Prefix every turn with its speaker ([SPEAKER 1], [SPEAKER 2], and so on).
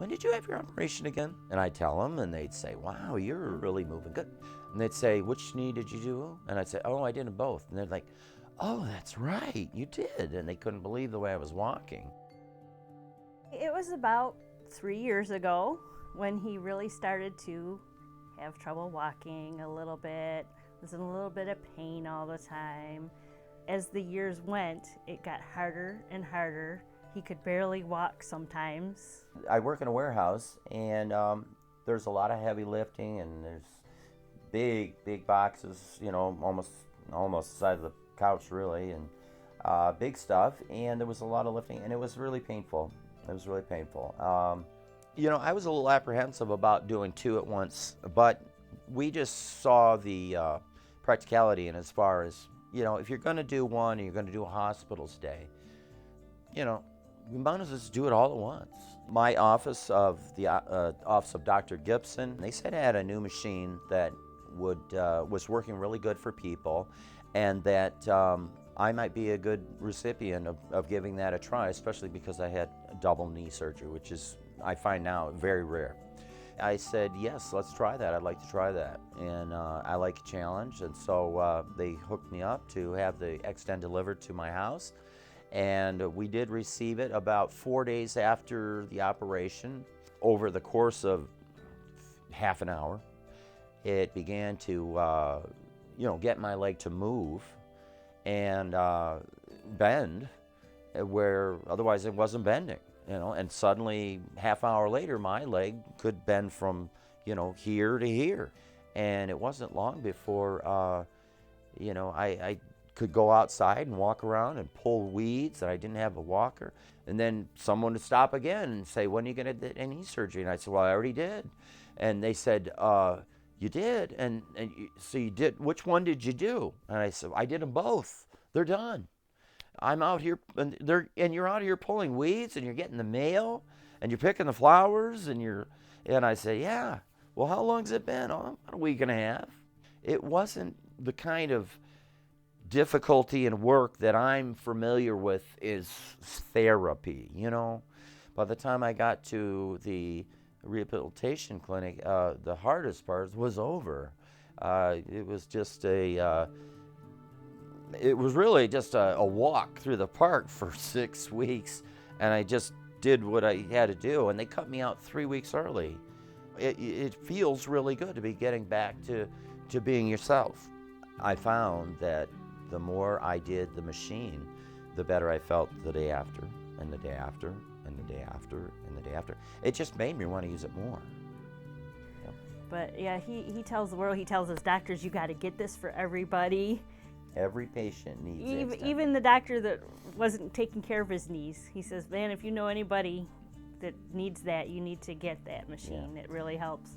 [SPEAKER 1] when did you have your operation again? And I'd tell them, and they'd say, wow, you're really moving good. And they'd say, which knee did you do? And I'd say, oh, I did them both. And they're like, oh, that's right, you did. And they couldn't believe the way I was walking.
[SPEAKER 2] It was about 3 years ago when he really started to have trouble walking a little bit, was in a little bit of pain all the time. As the years went, it got harder and harder. He could barely walk sometimes.
[SPEAKER 1] I work in a warehouse, and there's a lot of heavy lifting, and there's big boxes, you know, almost the size of the couch, really, and big stuff. And there was a lot of lifting, and it was really painful. It was really painful. You know, I was a little apprehensive about doing two at once, but we just saw the practicality, and as far as, you know, if you're going to do one and you're going to do a hospital stay, you know, we might as well just do it all at once. My office of the office of Dr. Gibson, they said I had a new machine that was working really good for people, and that I might be a good recipient of giving that a try, especially because I had double knee surgery, which is, I find now, very rare. I said, yes, let's try that. I'd like to try that. And I like a challenge, and so they hooked me up to have the X10 delivered to my house. And we did receive it about 4 days after the operation. Over the course of half an hour, it began to, you know, get my leg to move and bend where otherwise it wasn't bending, you know. And suddenly, half hour later, my leg could bend from, you know, here to here. And it wasn't long before, you know, I could go outside and walk around and pull weeds, and I didn't have a walker. And then someone would stop again and say, when are you going to get knee surgery? And I said, well, I already did. And they said, you did? And so you did, which one did you do? And I said, I did them both. They're done. I'm out here, and you're out here pulling weeds, and you're getting the mail, and you're picking the flowers, and I said, yeah. Well, how long's it been? Oh, about a week and a half. It wasn't the kind of difficulty and work that I'm familiar with is therapy, you know. By the time I got to the rehabilitation clinic, the hardest part was over. It was just it was really just a walk through the park for 6 weeks, and I just did what I had to do, and they cut me out 3 weeks early. It feels really good to be getting back to being yourself. I found that the more I did the machine, the better I felt the day after, and the day after, and the day after, and the day after. It just made me want to use it more. Yep.
[SPEAKER 2] But yeah, he tells the world, he tells his doctors, you got to get this for everybody.
[SPEAKER 1] Every patient needs it.
[SPEAKER 2] Even the doctor that wasn't taking care of his knees, he says, man, if you know anybody that needs that, you need to get that machine. Yeah. It really helps.